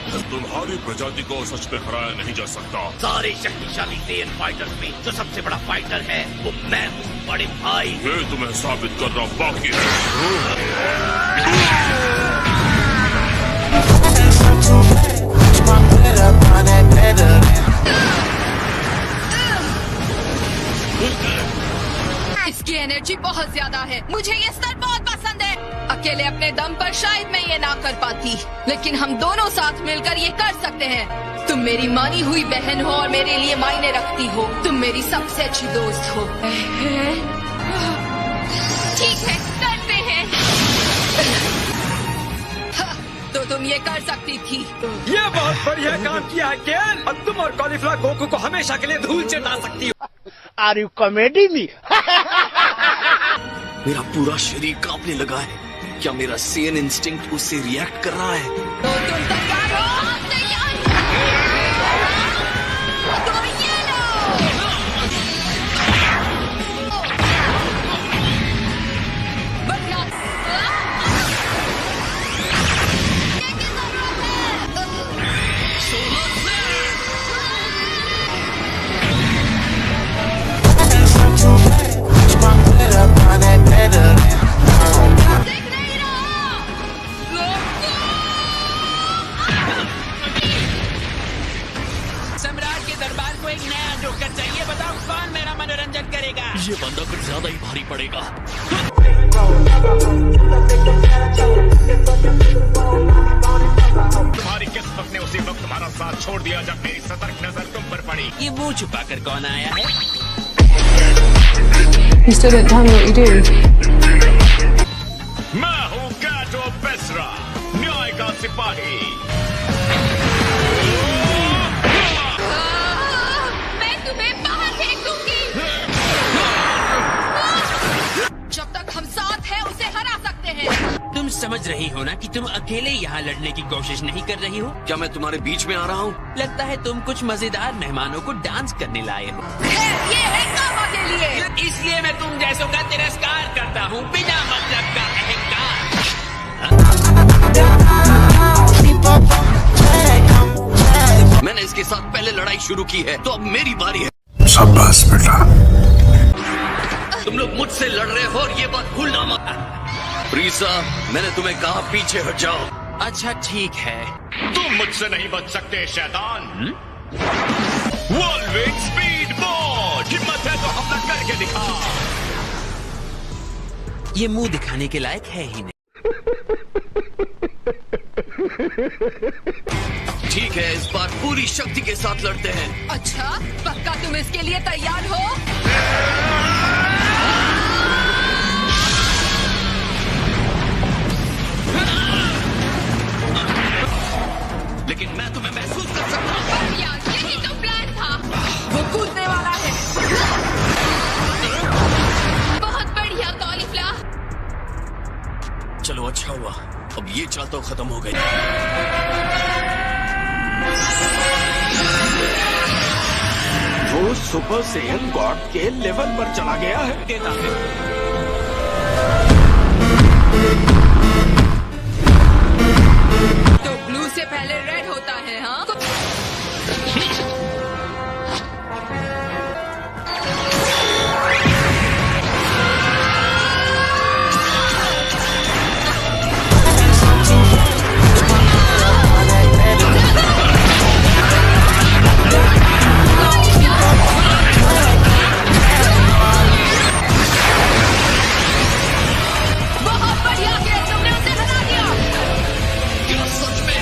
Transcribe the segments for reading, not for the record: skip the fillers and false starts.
तुम्हारी प्रजाति को सच में हराया नहीं जा सकता। सारे शक्तिशाली टेन फाइटर्स में जो सबसे बड़ा फाइटर है वो मैं हूँ, बड़े भाई। ये तुम्हें साबित करना बाकी है। इसकी एनर्जी बहुत ज्यादा है, मुझे ये स्तर बहुत पसंद है। अकेले अपने दम पर शायद मैं ये ना कर पाती, लेकिन हम दोनों साथ मिलकर ये कर सकते हैं। तुम मेरी मानी हुई बहन हो और मेरे लिए मायने रखती हो। तुम मेरी सबसे अच्छी दोस्त हो। ठीक है, करते हैं। तो तुम ये कर सकती थी। ये बहुत बढ़िया काम किया केन। अब तुम और कॉलीफ्लावर गोकू को हमेशा के लिए धूल चटा सकती हो। Are you comedy me? मेरा पूरा शरीर कांपने लगा है। क्या मेरा सेन इंस्टिंक्ट उससे रिएक्ट कर रहा है? तो तुम तैयार हो? तैयार। तो ये लो। बढ़िया। ये की जरूरत है? देख नहीं रहा। सम्राट के दरबार को एक नया जोकर चाहिए। बताओ कौन मेरा मनोरंजन करेगा? ये बंदा कुछ ज्यादा ही भारी पड़ेगा। तुम्हारी किस्मत ने उसी वक्त तुम्हारा साथ छोड़ दिया जब मेरी सतर्क नजर तुम पर पड़ी। ये मुंह छुपाकर कौन आया है? You still didn't tell me what you do. मैं हूँ काटो पेसरा, न्याय का सिपाही। मैं तुम्हें बाहर फेंक दूंगी। जब तक हम साथ हैं उसे हरा सकते हैं। तुम समझ रही हो ना कि तुम अकेले यहाँ लड़ने की कोशिश नहीं कर रही हो? क्या मैं तुम्हारे बीच में आ रहा हूँ? लगता है तुम कुछ मजेदार मेहमानों को डांस करने लाए हो। ये है कामा के लिए। इसलिए मैं तुम जैसों का तिरस्कार करता हूँ, बिना मतलब का अहंकार। मैंने इसके साथ पहले लड़ाई शुरू की है, तो अब मेरी बारी है। शाबाश बेटा। तुम लोग मुझसे लड़ रहे हो और ये बात भूलना मत। प्रीसा, मैंने तुम्हें कहा पीछे हट जाओ। अच्छा ठीक है। तुम मुझसे नहीं बच सकते शैतान। वॉल्विंग स्पीड बोट, हिम्मत है तो हमला करके दिखा। ये मुंह दिखाने के लायक है ही नहीं। ठीक है, इस बार पूरी शक्ति के साथ लड़ते हैं। अच्छा, पक्का तुम इसके लिए तैयार हो? लेकिन मैं तुम्हें महसूस कर सकता हूँ। बढ़िया, यही तो प्लान था। वो कूदने वाला है। बहुत बढ़िया कॉलीफ्लावर। चलो अच्छा हुआ, अब ये चाल तो खत्म हो गई। वो सुपर सेयन गॉड के लेवल पर चला गया है। तो ब्लू से पहले रेड होता है, हाँ? बहुत बढ़िया किया, तुमने उसे हरा दिया। क्या सच में?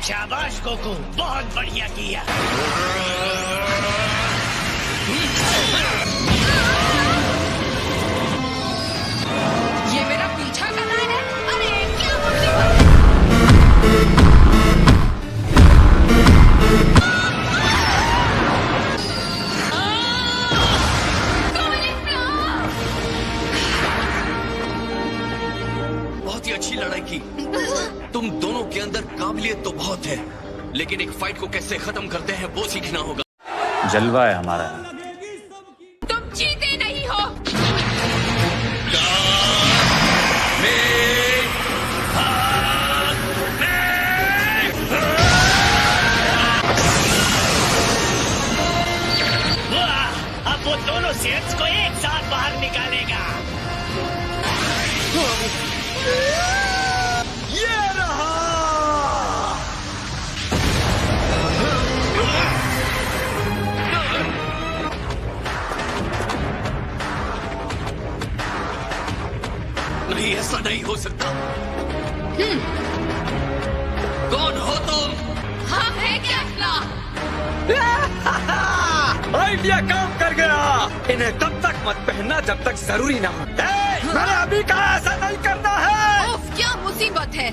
शाबाश गोकू, बहुत बढ़िया किया। ये मेरा पीछा कर रहा है। अरे क्या मुसीबत है। बहुत ही अच्छी लड़ाई की। तुम दोनों के अंदर काबिलियत तो बहुत है, लेकिन एक फाइट को कैसे खत्म करते हैं वो सीखना होगा। जलवा है हमारा। तुम जीते नहीं हो। सेल्स को एक साथ बाहर निकालेगा। ये रहा। नहीं, ऐसा नहीं हो सकता। कौन हो तुम? हम है कैफ्ला। आइडिया काम कर गया। इन्हें तब तक मत पहनना जब तक जरूरी ना हो। मैंने अभी कहा ऐसा नहीं करना है। उफ, क्या मुसीबत है।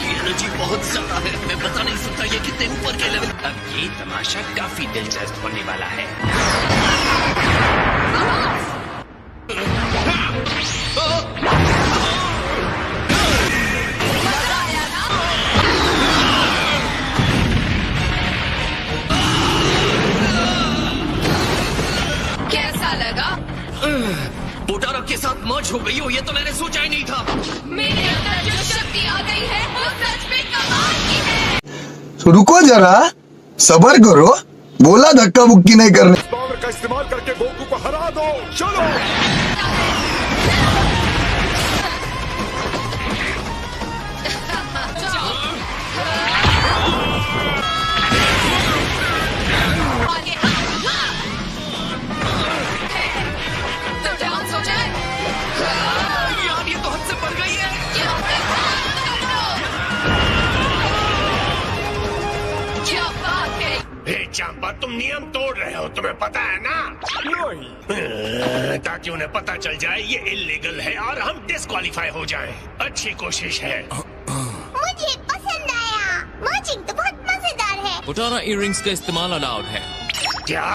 एनर्जी बहुत ज्यादा है, मैं बता नहीं सकता ये कितने ऊपर के लेवल। अब ये तमाशा काफी दिलचस्प होने वाला है। कैसा लगा? पोटारा के साथ मर्ज हो गई हो, ये तो मैंने सोचा ही नहीं था। मेरे अंदर जो शक्ति आ गई है वो सच में कमाल की है। तो रुको जरा, सब्र करो। बोला धक्का मुक्की नहीं करने। पावर का इस्तेमाल करके गोकू को हरा दो। चलो। तो डांस हो जाए। यार, ये तो हद से बढ़ गई है। क्या बात है। हे चांपा, तुम नियम तोड़ रहे हो, तुम्हें पता है ना? ताकि उन्हें पता चल जाए ये इल्लीगल है और हम डिस्क्वालीफाई हो जाएं। अच्छी कोशिश है। मुझे पसंद आया। मर्जिंग तो बहुत मजेदार है। पोटारा इयररिंग्स का इस्तेमाल अलाउड है। क्या?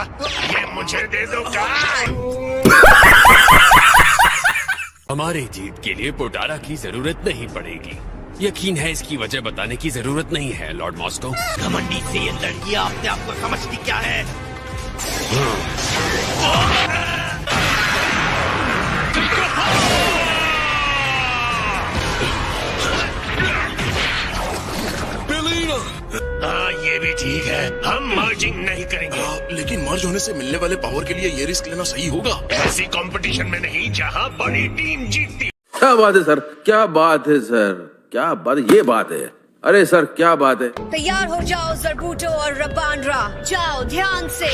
ये मुझे दे दो का? हमारी जीत के लिए पोटारा की जरूरत नहीं पड़ेगी। यकीन है इसकी वजह बताने की जरूरत नहीं है, लॉर्ड मॉस्को। घमंडी से ये लड़कियां अपने आप को समझती क्या है? हाँ, ये भी ठीक है। हम मर्जिंग नहीं करेंगे। लेकिन मर्ज होने से मिलने वाले पावर के लिए ये रिस्क लेना सही होगा? ऐसी कंपटीशन में नहीं जहाँ बड़ी टीम जीतती। क्या बात है सर, क्या बात है सर, क्या बात, ये बात है। अरे सर, क्या बात है। तैयार हो जाओ ज़रबूटो और रबांड्रा। जाओ ध्यान से।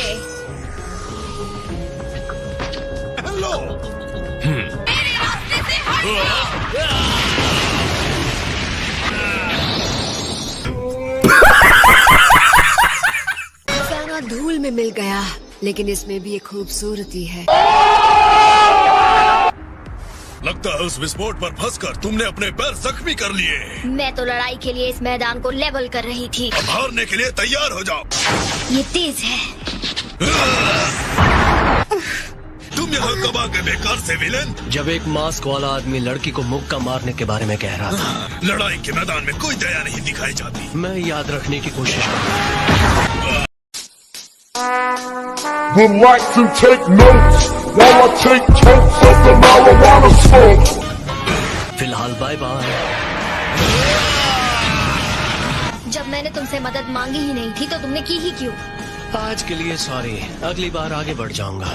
हेलो। मेरे रास्ते से हट जाओ। गाना धूल में मिल गया, लेकिन इसमें भी एक खूबसूरती है। लगता है उस विस्फोट पर फंसकर तुमने अपने पैर जख्मी कर लिए। मैं तो लड़ाई के लिए इस मैदान को लेवल कर रही थी। अब हारने के लिए तैयार हो जाओ। ये तेज है। तुम यहाँ कब आ गए बेकार से विलेन? जब एक मास्क वाला आदमी लड़की को मुक्का मारने के बारे में कह रहा था। लड़ाई के मैदान में कोई दया नहीं दिखाई जाती। मैं याद रखने की कोशिश करूँ। Would like to take notes while I take totes of the marijuana smoke. फिलहाल बाय बाय। जब मैंने तुमसे मदद मांगी ही नहीं थी तो तुमने की ही क्यों? आज के लिए सॉरी, अगली बार आगे बढ़ जाऊंगा।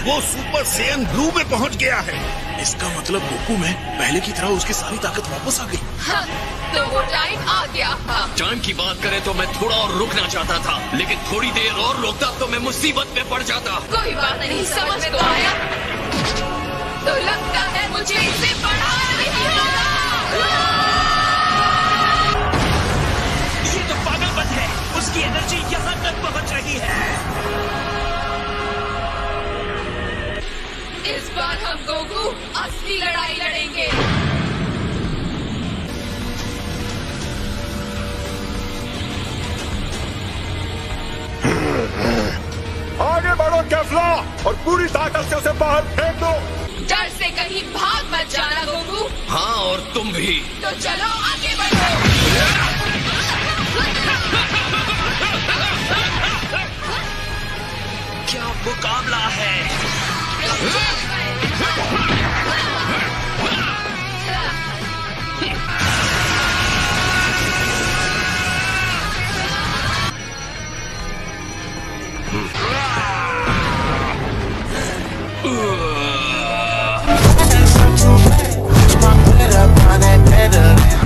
वो सुपर सैयन ब्लू में पहुंच गया है। इसका मतलब गोकू में पहले की तरह उसकी सारी ताकत वापस आ गई। हाँ, तो वो टाइम आ गया था। टाइम की बात करें तो मैं थोड़ा और रुकना चाहता था, लेकिन थोड़ी देर और रुकता तो मैं मुसीबत में पड़ जाता। कोई बात नहीं, समझ में तो आया। तो लगता है मुझे इसे बढ़ा नहीं होगा। ये तो पागलपन है। उसकी एनर्जी यहाँ तक पहुँच रही है। इस बार हम गोकू असली लड़ाई लड़ेंगे। आगे बढ़ो कैफ्ला और पूरी ताकत से उसे बाहर फेंक दो। डर से कहीं भाग मत जाना गोकू। हाँ, और तुम भी। तो चलो आगे बढ़ो। क्या मुकाबला है।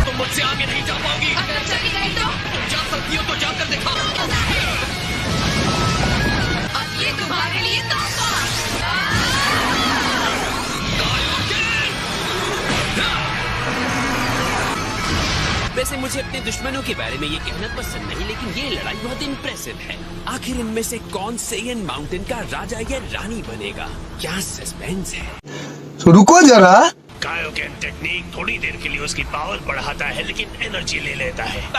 तुम मुझसे आगे नहीं जा पाओगी। अगर चली गई तो जा सकती हो तो जाकर दिखाओ। अब ये तुम्हारे लिए तोहफा। वैसे मुझे अपने दुश्मनों के बारे में ये कहना पसंद नहीं, लेकिन ये लड़ाई बहुत इम्प्रेसिव है। आखिर इनमें से कौन सेयन माउंटेन का राजा या रानी बनेगा? क्या सस्पेंस है। तो रुको जरा। कायोकेन टेक्निक थोड़ी देर के लिए उसकी पावर बढ़ाता है, लेकिन एनर्जी ले लेता है। इसके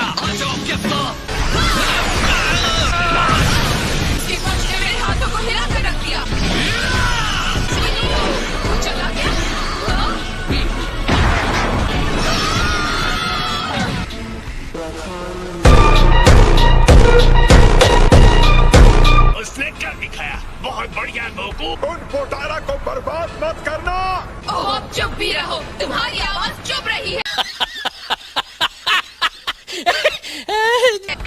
पंच ने मेरे हाथों को हिला कर रख दिया। वो चला गया। उसने क्या दिखाया? बहुत बढ़िया गोकू। उन पोटारा को बर्बाद मत करना। ओह, अब चुप भी रहो। तुम्हारी आवाज चुप रही है।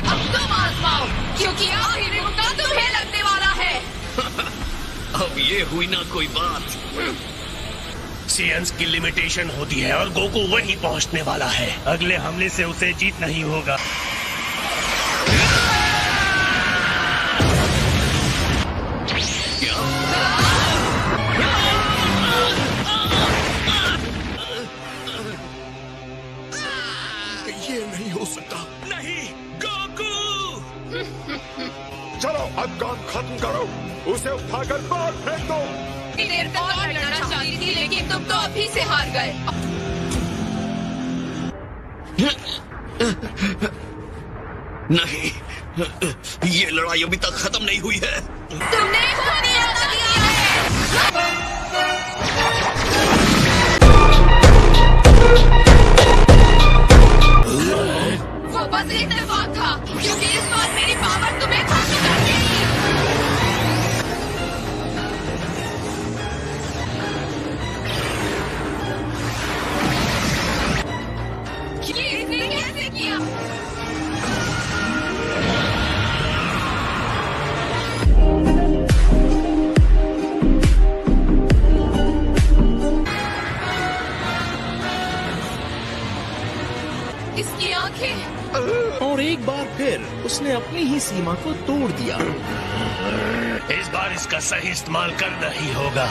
अब तुम आजमाओ, क्योंकि आखिरी मुक्का तुम्हें लगने वाला है। अब ये हुई ना कोई बात। सेयन्स की लिमिटेशन होती है और गोकू वहीं पहुंचने वाला है। अगले हमले से उसे जीत नहीं होगा। ये नहीं हो सकता। नहीं गोकू। चलो अब काम खत्म करो, उसे उठाकर बाहर फेंक दो। देर तक और लड़ना चाहती थी, लेकिन तुम तो अभी से हार गए। नहीं, ये लड़ाई अभी तक खत्म नहीं हुई है। तुमने खूनी हमला किया है। वो बस इत्तेफाक था, क्योंकि इस बार मेरी पावर तुम्हें खत्म कर देगी। ये इसने कैसे किया? इसकी आंखें। और एक बार फिर उसने अपनी ही सीमा को तोड़ दिया। इस बार इसका सही इस्तेमाल करना ही होगा।